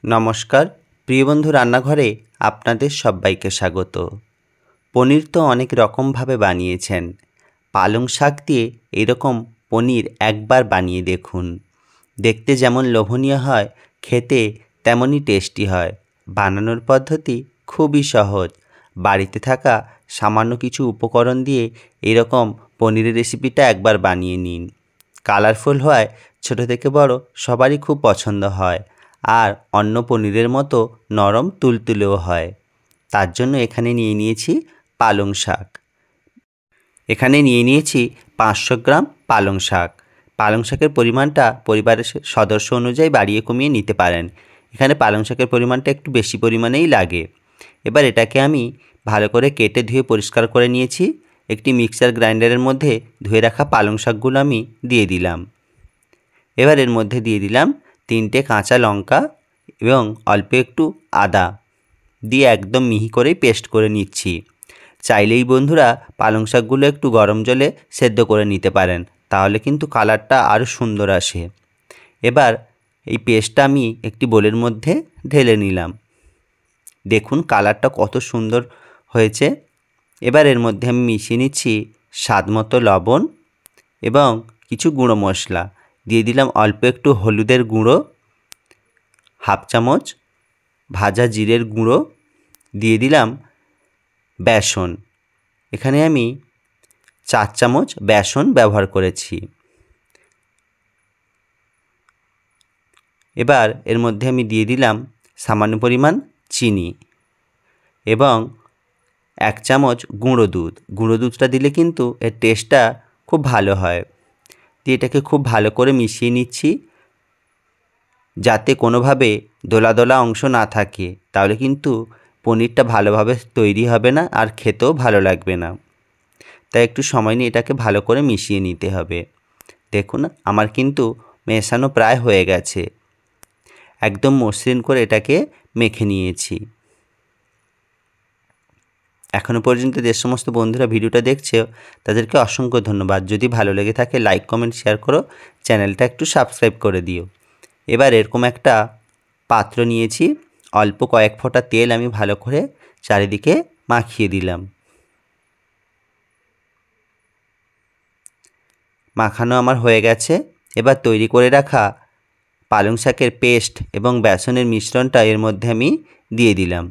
নমস্কার প্রিয় বন্ধু, রান্নাঘরে আপনাদের সবাইকে স্বাগত। পনির তো অনেক রকমভাবে বানিয়েছেন। পালং শাক দিয়ে এরকম পনির একবার বানিয়ে দেখুন। দেখতে যেমন লোভনীয় হয়, খেতে তেমনই টেস্টি হয়। বানানোর পদ্ধতি খুবই সহজ। বাড়িতে থাকা সামান্য কিছু উপকরণ দিয়ে এরকম পনিরের রেসিপিটা একবার বানিয়ে নিন। কালারফুল হয়, ছোট থেকে বড় সবারই খুব পছন্দ হয়। আর অন্য পনিরের মতো নরম তুলতুলেও হয়। তার জন্য এখানে নিয়ে নিয়েছি পালং শাক। এখানে নিয়ে নিয়েছি 500 গ্রাম পালং শাক। পালং শাকের পরিমাণটা পরিবারের সদস্য অনুযায়ী বাড়িয়ে কমিয়ে নিতে পারেন। এখানে পালং শাকের পরিমাণটা একটু বেশি পরিমাণেই লাগে। এবার এটাকে আমি ভালো করে কেটে ধুয়ে পরিষ্কার করে নিয়েছি। একটি মিক্সার গ্রাইন্ডারের মধ্যে ধুয়ে রাখা পালং শাকগুলো আমি দিয়ে দিলাম। এবার এর মধ্যে দিয়ে দিলাম 3টে কাঁচা লঙ্কা এবং অল্প একটু আদা দিয়ে একদম মিহি করে পেস্ট করে নিচ্ছি। চাইলেই বন্ধুরা পালং শাকগুলো একটু গরম জলে সেদ্ধ করে নিতে পারেন, তাহলে কিন্তু কালারটা আরও সুন্দর আসে। এবার এই পেস্টটা আমি একটি বোলের মধ্যে ঢেলে নিলাম। দেখুন কালারটা কত সুন্দর হয়েছে। এবার এর মধ্যে আমি মিশিয়ে নিচ্ছি স্বাদমতো লবণ এবং কিছু গুঁড়ো মশলা। দিয়ে দিলাম অল্প একটু হলুদের গুঁড়ো, হাফ চামচ ভাজা জিরের গুঁড়ো, দিয়ে দিলাম বেসন। এখানে আমি 4 চামচ বেসন ব্যবহার করেছি। এবার এর মধ্যে আমি দিয়ে দিলাম সামান্য পরিমাণ চিনি এবং 1 চামচ গুঁড়ো দুধ। গুঁড়ো দুধটা দিলে কিন্তু এর টেস্টটা খুব ভালো হয়। দিয়ে এটাকে খুব ভালো করে মিশিয়ে নিচ্ছি, যাতে কোনোভাবে দোলা দোলা অংশ না থাকে, তাহলে কিন্তু পনিরটা ভালোভাবে তৈরি হবে না আর খেতেও ভালো লাগবে না। তাই একটু সময় নিয়ে এটাকে ভালো করে মিশিয়ে নিতে হবে। দেখুন আমার কিন্তু মেশানো প্রায় হয়ে গেছে। একদম মসৃণ করে এটাকে মেখে নিয়েছি। এখনও পর্যন্ত যে সমস্ত বন্ধুরা ভিডিওটা দেখছে তাদেরকে অসংখ্য ধন্যবাদ। যদি ভালো লেগে থাকে লাইক কমেন্ট শেয়ার করো, চ্যানেলটা একটু সাবস্ক্রাইব করে দিও। এবার এরকম একটা পাত্র নিয়েছি, অল্প কয়েক ফোঁটা তেল আমি ভালো করে চারিদিকে মাখিয়ে দিলাম। মাখানো আমার হয়ে গেছে। এবার তৈরি করে রাখা পালং শাকের পেস্ট এবং বেসনের মিশ্রণটা এর মধ্যে আমি দিয়ে দিলাম।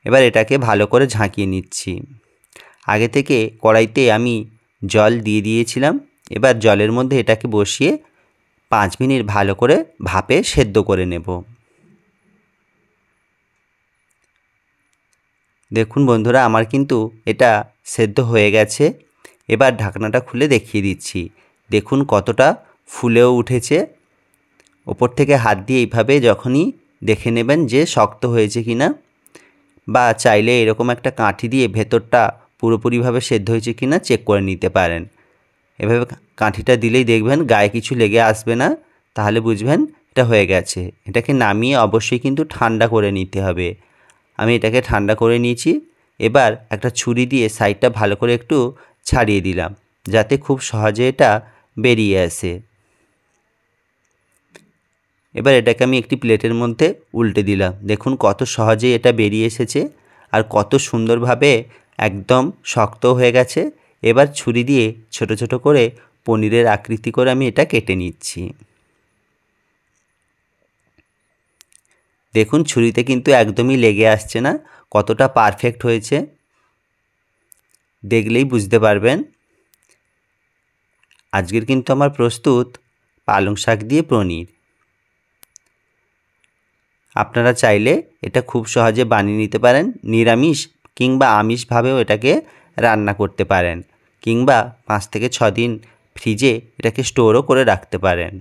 এবার এটাকে ভালো করে ঝাঁকিয়ে নিচ্ছি। আগে থেকে কড়াইতে আমি জল দিয়ে দিয়েছিলাম। এবার জলের মধ্যে এটাকে বসিয়ে 5 মিনিট ভালো করে ভাপে সেদ্ধ করে নেব। দেখুন বন্ধুরা আমার কিন্তু এটা সেদ্ধ হয়ে গেছে। এবার ঢাকনাটা খুলে দেখিয়ে দিচ্ছি। দেখুন কতটা ফুলেও উঠেছে। ওপর থেকে হাত দিয়ে এইভাবে যখনই দেখে নেবেন যে শক্ত হয়েছে কিনা, বা চাইলে এরকম একটা কাঠি দিয়ে ভেতরটা পুরোপুরিভাবে সেদ্ধ হয়েছে কিনা চেক করে নিতে পারেন। এভাবে কাঠিটা দিলেই দেখবেন গায়ে কিছু লেগে আসবে না, তাহলে বুঝবেন এটা হয়ে গেছে। এটাকে নামিয়ে অবশ্যই কিন্তু ঠান্ডা করে নিতে হবে। আমি এটাকে ঠান্ডা করে নিয়েছি। এবার একটা ছুরি দিয়ে সাইডটা ভালো করে একটু ছাড়িয়ে দিলাম, যাতে খুব সহজে এটা বেরিয়ে আসে। এবার এটাকে আমি একটি প্লেটের মধ্যে উল্টে দিলাম। দেখুন কত সহজেই এটা বেরিয়ে এসেছে আর কত সুন্দরভাবে একদম শক্ত হয়ে গেছে। এবার ছুরি দিয়ে ছোট ছোট করে পনিরের আকৃতি করে আমি এটা কেটে নিচ্ছি। দেখুন ছুরিতে কিন্তু একদমই লেগে আসছে না, কতটা পারফেক্ট হয়েছে দেখলেই বুঝতে পারবেন। আজকের কিন্তু আমার প্রস্তুত পালং শাক দিয়ে পনির। আপনারা চাইলে এটা খুব সহজে বানিয়ে নিতে পারেন। নিরামিষ কিংবা আমিষভাবেও এটাকে রান্না করতে পারেন, কিংবা 5 থেকে 6 দিন ফ্রিজে এটাকে স্টোরও করে রাখতে পারেন।